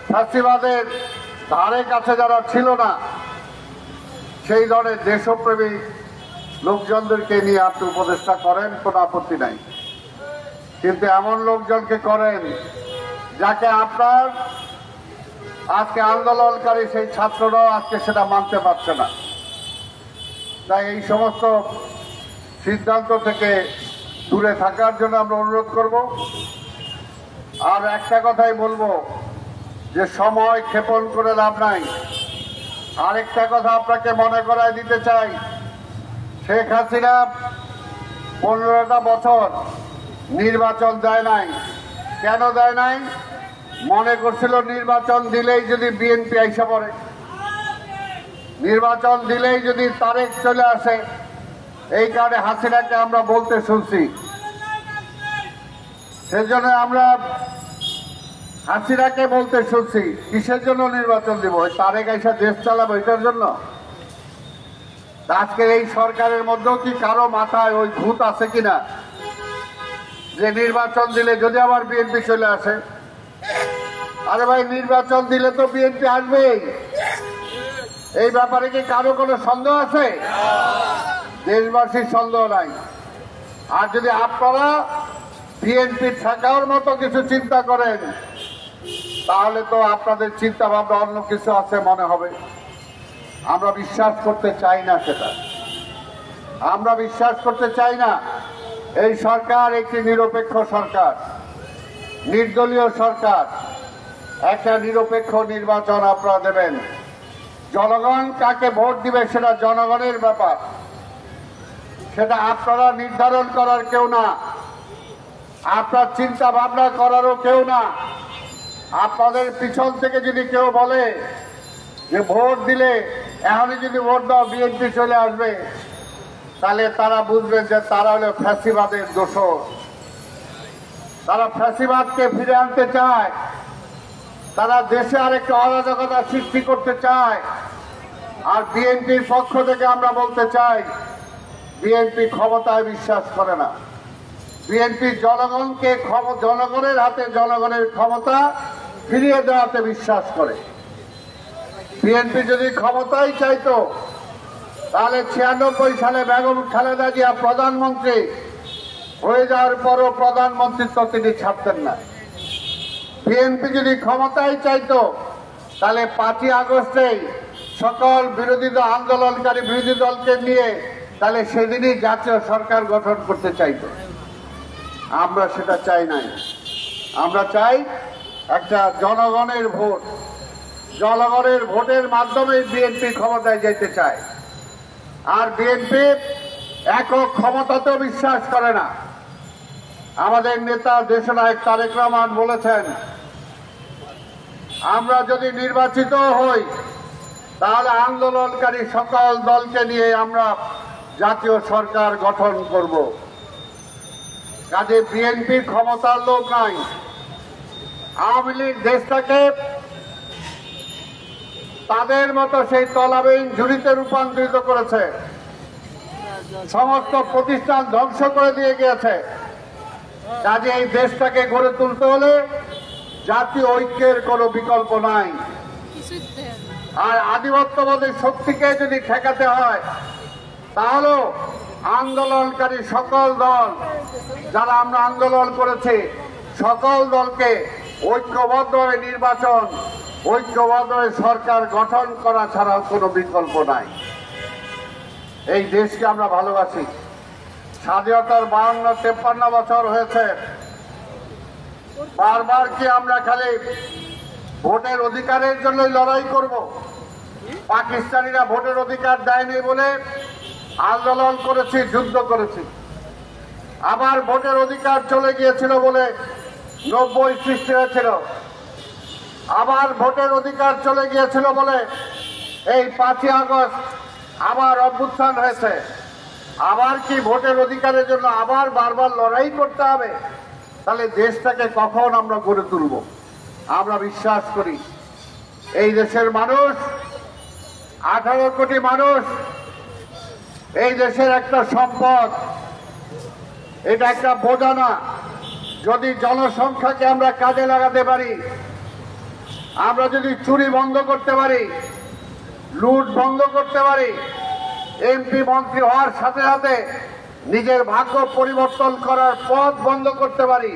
ফ্যাসিবাদের ধারে কাছে যারা ছিল না সেই ধরনের দেশপ্রেমী লোকজনদেরকে নিয়ে আপনি উপদেষ্টা করেন, কোনো আপত্তি নাই। কিন্তু এমন লোকজনকে করেন যাকে আপনার আজকে আন্দোলনকারী সেই ছাত্ররাও আজকে সেটা মানতে পারছে না। তাই এই সমস্ত সিদ্ধান্ত থেকে দূরে থাকার জন্য আমরা অনুরোধ করব। আর একটা কথাই বলবো যে সময় ক্ষেপণ করে লাভ নাই। আরেকটা কথা আপনাকে মনে করায় দিতে চাই, শেখ হাসিনা 15টা বছর নির্বাচন দেয় নাই। কেন দেয় নাই? মনে করছিল নির্বাচন দিলেই যদি বিএনপি আইসা পড়ে, নির্বাচন দিলেই যদি তারেক চলে আসে, এই কারণে হাসিনাকে আমরা বলতে শুনছি। সেজন্য আমরা হাসিনাকে বলতে শুনছি কিসের জন্য নির্বাচন দিব? ওই তারেক আইসা দেশ চালাবো এটার জন্য? আজকের এই সরকারের মধ্যেও কি কারো মাথায় ওই ভূত আছে কিনা যে নির্বাচন দিলে যদি আবার বিএনপি চলে আসে? আরে ভাই, নির্বাচন দিলে তো বিএনপি আসবেই, এই ব্যাপারে কি কারো কোনো সন্দেহ আছে? দেশবাসীর সন্দেহ নাই। আর যদি আপনারা বিএনপি ঠেকানোর মতো কিছু চিন্তা করেন তাহলে তো আপনাদের চিন্তা ভাবনা অন্য কিছু আছে মনে হবে। আমরা বিশ্বাস করতে চাই না সেটা, আমরা বিশ্বাস করতে চাই না। এই সরকার একটি নিরপেক্ষ সরকার, নির্দলীয় সরকার। একটা নিরপেক্ষ নির্বাচন আপনারা দেবেন। জনগণ কাকে ভোট দিবে সেটা জনগণের ব্যাপার, সেটা আপনারা নির্ধারণ করার কেউ না, আপনার চিন্তা ভাবনা করারও কেউ না। আপনাদের পিছন থেকে যদি কেউ বলে যে ভোট দিলে এখনই যদি ভোট দাও বিএনপি চলে আসবে, তাহলে তারা বুঝবেন যে তারা হলো ফ্যাসিবাদের দোষর। তারা ফ্যাসিবাদকে ফিরে আনতে চায়, তারা দেশে আরেকটা অরাজকতা সৃষ্টি করতে চায়। আর বিএনপির পক্ষ থেকে আমরা বলতে চাই, বিএনপি ক্ষমতায় বিশ্বাস করে না। বিএনপি জনগণকে জনগণের হাতে জনগণের ক্ষমতা ফিরিয়ে দেওয়াতে বিশ্বাস করে। বিএনপি যদি ক্ষমতাই চাইতো তাহলে 96 সালে বেগম খালেদা জিয়া প্রধানমন্ত্রী হয়ে যাওয়ার পরও প্রধানমন্ত্রিত্ব তিনি ছাড়তেন না। বিএনপি যদি ক্ষমতাই চাইতো তাহলে 5ই আগস্টেই সকল বিরোধী দল আন্দোলনকারী বিরোধী দলকে নিয়ে তাহলে সেদিনই জাতীয় সরকার গঠন করতে চাইতো। আমরা সেটা চাই নাই। আমরা চাই একটা জনগণের ভোট, জনগণের ভোটের মাধ্যমে বিএনপি ক্ষমতায় যেতে চায়। আর বিএনপি একক ক্ষমতাতেও বিশ্বাস করে না। আমাদের নেতা দেশনায়ক তারেক রহমান বলেছেন, আমরা যদি নির্বাচিত হই তাহলে আন্দোলনকারী সকল দলকে নিয়ে আমরা জাতীয় সরকার গঠন করব। কাজে বিএনপির ক্ষমতার লোক নাই। আওয়ামী লীগ দেশটাকে তাদের মতো সেই তলাবিহীন ঝুড়িতে রূপান্তরিত করেছে, সমস্ত প্রতিষ্ঠান ধ্বংস করে দিয়ে গিয়েছে। কাজে এই দেশটাকে গড়ে তুলতে হলে জাতীয় ঐক্যের কোনো বিকল্প নাই। আর আধিপত্যবাদী শক্তিকে যদি ঠেকাতে হয় তাহলে আন্দোলনকারী সকল দল, যারা আমরা আন্দোলন করেছি, সকল দলকে ঐক্যবদ্ধভাবে নির্বাচন, ঐক্যবদ্ধভাবে সরকার গঠন করা ছাড়াও কোনো বিকল্প নাই। এই দেশকে আমরা ভালোবাসি। স্বাধীনতার 52-53 বছর হয়েছে। বারবার কি আমরা খালি ভোটের অধিকারের জন্যই লড়াই করব? পাকিস্তানিরা ভোটের অধিকার দেয়নি বলে আন্দোলন করেছি, যুদ্ধ করেছি। আবার ভোটের অধিকার চলে গিয়েছিল বলে 90 সৃষ্টি হয়েছিল। আবার ভোটের অধিকার চলে গিয়েছিল বলে এই 5ই আগস্ট আবার অভ্যুত্থান হয়েছে। আবার কি ভোটের অধিকারের জন্য আবার বারবার লড়াই করতে হবে? তাহলে দেশটাকে কখন আমরা গড়ে তুলব? আমরা বিশ্বাস করি এই দেশের মানুষ, 18 কোটি মানুষ, এই দেশের একটা সম্পদ, এটা একটা বোঝা না। যদি জনসংখ্যাকে আমরা কাজে লাগাতে পারি আমরা যদি চুরি বন্ধ করতে পারি, লুট বন্ধ করতে পারি, এমপি মন্ত্রী হওয়ার সাথে সাথে নিজের ভাগ্য পরিবর্তন করার পথ বন্ধ করতে পারি,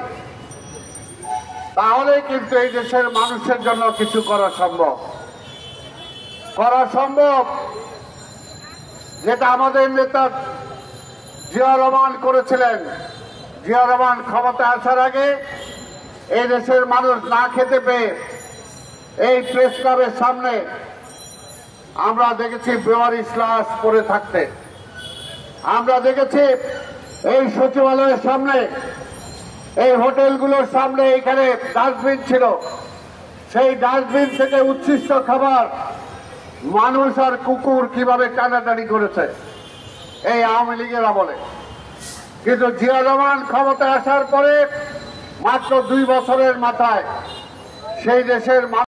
তাহলে কিন্তু এই দেশের মানুষের জন্য কিছু করা সম্ভব। যেটা আমাদের নেতা জিয়া রহমান করেছিলেন। জিয়া রহমান ক্ষমতায় আসার আগে এই দেশের মানুষ না খেতে পেয়ে এই প্রেস ক্লাবের সামনে আমরা দেখেছি বেওয়ারিশ লাশ পড়ে থাকতে। আমরা দেখেছি এই সচিবালয়ের সামনে, এই হোটেলগুলোর সামনে এখানে ডাস্টবিন ছিল, সেই ডাস্টবিন থেকে উচ্ছিষ্ট খাবার মানুষ আর কুকুর কিভাবে টানাটানি করেছে এই আওয়ামী লীগের আমলে। কিন্তু জিয়া রহমান ক্ষমতায় আসার পরে মাত্র 2 বছরের মাথায় সেই দেশের